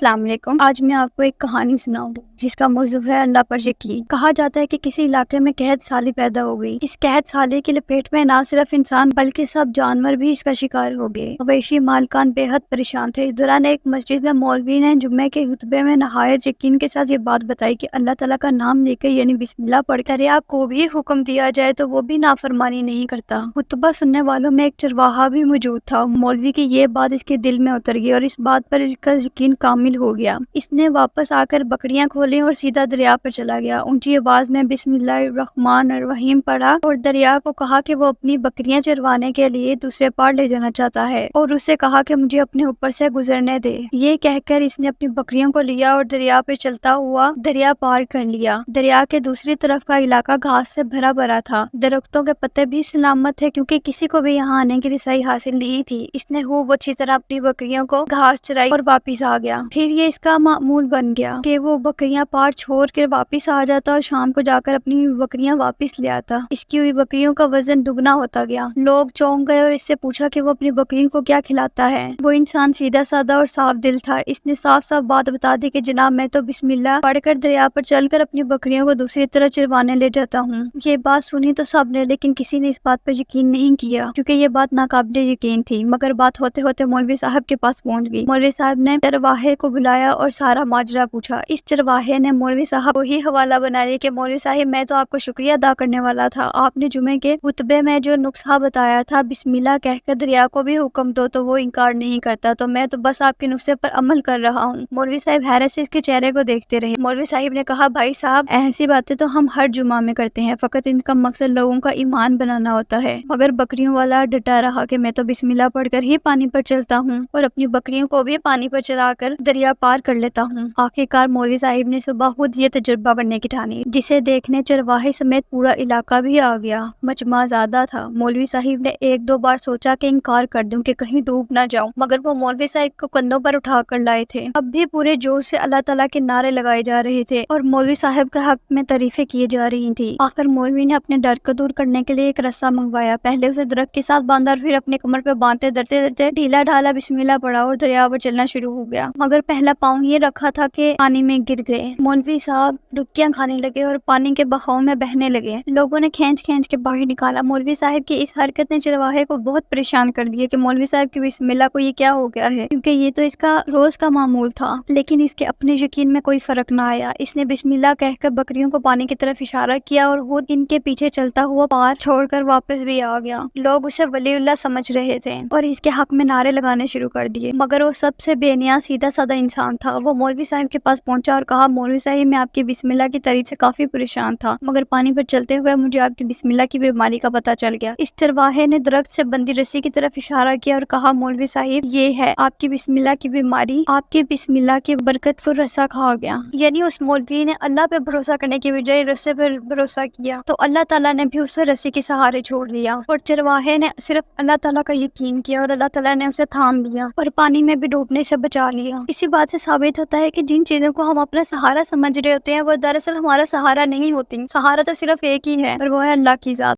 السلام علیکم۔ آج میں آپ کو ایک کہانی سناؤں گی جس کا موضوع ہے اللہ پر یقین۔ کہا جاتا ہے کہ کسی علاقے میں قحط سالی پیدا ہو گئی۔ اس قحط سالی کی لپیٹ میں نہ صرف انسان بلکہ سب جانور بھی اس کا شکار ہو گئے۔ مویشی مالکان بے حد پریشان تھے۔ اس دوران ایک مسجد میں مولوی نے جمعے کے خطبے میں نہایت یقین کے ساتھ یہ بات بتائی کہ اللہ تعالیٰ کا نام لے کے یعنی بسم اللہ پڑھ کر یا کو بھی حکم دیا جائے تو وہ بھی نافرمانی نہیں کرتا۔ خطبہ سننے والوں میں ایک چرواہا بھی موجود تھا۔ مولوی کی یہ بات اس کے دل میں اتر گئی اور اس بات پر اس کا یقین کامل ہو گیا۔ اس نے واپس آ کر بکریاں کھولیں اور سیدھا دریا پر چلا گیا۔ اونچی آواز میں بسم اللہ الرحمن الرحیم پڑھا اور دریا کو کہا کہ وہ اپنی بکریاں چروانے کے لیے دوسرے پار لے جانا چاہتا ہے اور اس سے کہا کہ مجھے اپنے اوپر سے گزرنے دے۔ یہ کہہ کر اس نے اپنی بکریوں کو لیا اور دریا پہ چلتا ہوا دریا پار کر لیا۔ دریا کے دوسری طرف کا علاقہ گھاس سے بھرا بھرا تھا۔ درختوں کے پتے بھی سلامت تھے کیونکہ کسی کو بھی یہاں آنے کی رسائی حاصل نہیں تھی۔ اس نے خوب اچھی طرح اپنی بکریوں کو گھاس چرائی اور واپس آ گیا۔ پھر یہ اس کا معمول بن گیا کہ وہ بکریاں پار چھوڑ کر واپس آ جاتا اور شام کو جا کر اپنی بکریاں واپس لے آتا۔ اس کی ہوئی بکریوں کا وزن دگنا ہوتا گیا۔ لوگ چونک گئے اور اس سے پوچھا کہ وہ اپنی بکریوں کو کیا کھلاتا ہے۔ وہ انسان سیدھا سادہ اور صاف دل تھا۔ اس نے صاف صاف بات بتا دی کہ جناب میں تو بسم اللہ پڑھ کر دریا پر چل کر اپنی بکریوں کو دوسری طرف چروانے لے جاتا ہوں۔ یہ بات سنی تو سب نے، لیکن کسی نے اس بات پر یقین نہیں کیا کیونکہ یہ بات ناقابل یقین تھی۔ مگر بات ہوتے ہوتے مولوی صاحب کے پاس پہنچ گئی۔ مولوی صاحب نے چرواہے کو بلایا اور سارا ماجرا پوچھا۔ اس چرواہے نے مولوی صاحب کو ہی حوالہ بنا دیا کہ مولوی صاحب میں تو آپ کو شکریہ ادا کرنے والا تھا۔ آپ نے جمعے کے خطبے میں جو نسخہ بتایا تھا بسم اللہ کہہ کر دریا کو بھی حکم دو تو وہ انکار نہیں کرتا، تو میں تو بس آپ کے نسخے پر عمل کر رہا ہوں۔ مولوی صاحب حیرت سے اس کے چہرے کو دیکھتے رہے۔ مولوی صاحب نے کہا بھائی صاحب ایسی باتیں تو ہم ہر جمعہ میں کرتے ہیں، فقط ان کا مقصد لوگوں کا ایمان بنانا ہوتا ہے۔ مگر بکریوں والا ڈٹا رہا کہ میں تو بسم اللہ پڑھ کر ہی پانی پر چلتا ہوں اور اپنی بکریوں کو بھی پانی پر چلا کر دریا پار کر لیتا ہوں۔ آخرکار مولوی صاحب نے صبح خود یہ تجربہ کرنے کی ٹھانی، جسے دیکھنے چرواہے سمیت پورا علاقہ بھی آ گیا۔ مجمع زیادہ تھا۔ مولوی صاحب نے ایک دو بار سوچا کہ انکار کر دوں کہ کہیں ڈوب نہ جاؤں، مگر وہ مولوی صاحب کو کندھوں پر اٹھا کر لائے تھے۔ اب بھی پورے جوش سے اللہ تعالیٰ کے نعرے لگائے جا رہے تھے اور مولوی صاحب کے حق میں تعریفیں کی جا رہی تھی۔ آخر مولوی نے اپنے ڈر کو دور کرنے کے لیے ایک رسہ منگوایا، پہلے اسے درخت کے ساتھ باندھا اور پھر اپنے کمر پہ باندھتے ڈرتے ڈرتے ڈھیلا ڈھالا بسم اللہ پڑھا اور دریا پر چلنا شروع ہو گیا۔ مگر پہلا پاؤں یہ رکھا تھا کہ پانی میں گر گئے۔ مولوی صاحب ڈبکیاں کھانے لگے اور پانی کے بہاؤ میں بہنے لگے۔ لوگوں نے کھینچ کھینچ کے باہر نکالا۔ مولوی صاحب کی اس حرکت نے چرواہے کو بہت پریشان کر دیا کہ مولوی صاحب کی بسم اللہ کو یہ کیا ہو گیا ہے، کیونکہ یہ تو اس کا روز کا معمول تھا۔ لیکن اس کے اپنے یقین میں کوئی فرق نہ آیا۔ اس نے بسم اللہ کہہ کر بکریوں کو پانی کی طرف اشارہ کیا اور خود ان کے پیچھے چلتا ہوا پار چھوڑ کر واپس بھی آ گیا۔ لوگ اسے ولی اللہ سمجھ رہے تھے اور اس کے حق میں نعرے لگانے شروع کر دیے، مگر وہ سب سے بے نیاز سیدھا سادہ انسان تھا۔ وہ مولوی صاحب کے پاس پہنچا اور کہا مولوی صاحب میں آپ کی بسم اللہ کی تعریف سے کافی پریشان تھا، مگر پانی پر چلتے ہوئے مجھے آپ کی بسم اللہ کی بیماری کا پتہ چل گیا۔ اس چرواہے نے درخت سے بندھی رسی کی طرف اشارہ کیا اور کہا مولوی صاحب یہ ہے آپ کی بسم اللہ کی بیماری، آپ کی بسم اللہ کی برکت کو رسا کھا گیا۔ یعنی اس مولوی نے اللہ پہ بھروسہ کرنے کی بجائے رسے پر بھروسہ کیا تو اللہ تعالیٰ نے بھی اسے رسی کے سہارے چھوڑ دیا، اور چرواہے نے صرف اللہ تعالیٰ کا یقین کیا اور اللہ تعالیٰ نے اسے تھام لیا اور پانی میں بھی ڈوبنے سے بچا لیا۔ اسی بات سے ثابت ہوتا ہے کہ جن چیزوں کو ہم اپنا سہارا سمجھ رہے ہوتے ہیں وہ دراصل ہمارا سہارا نہیں ہوتی۔ سہارا تو صرف ایک ہی ہے اور وہ ہے اللہ کی ذات۔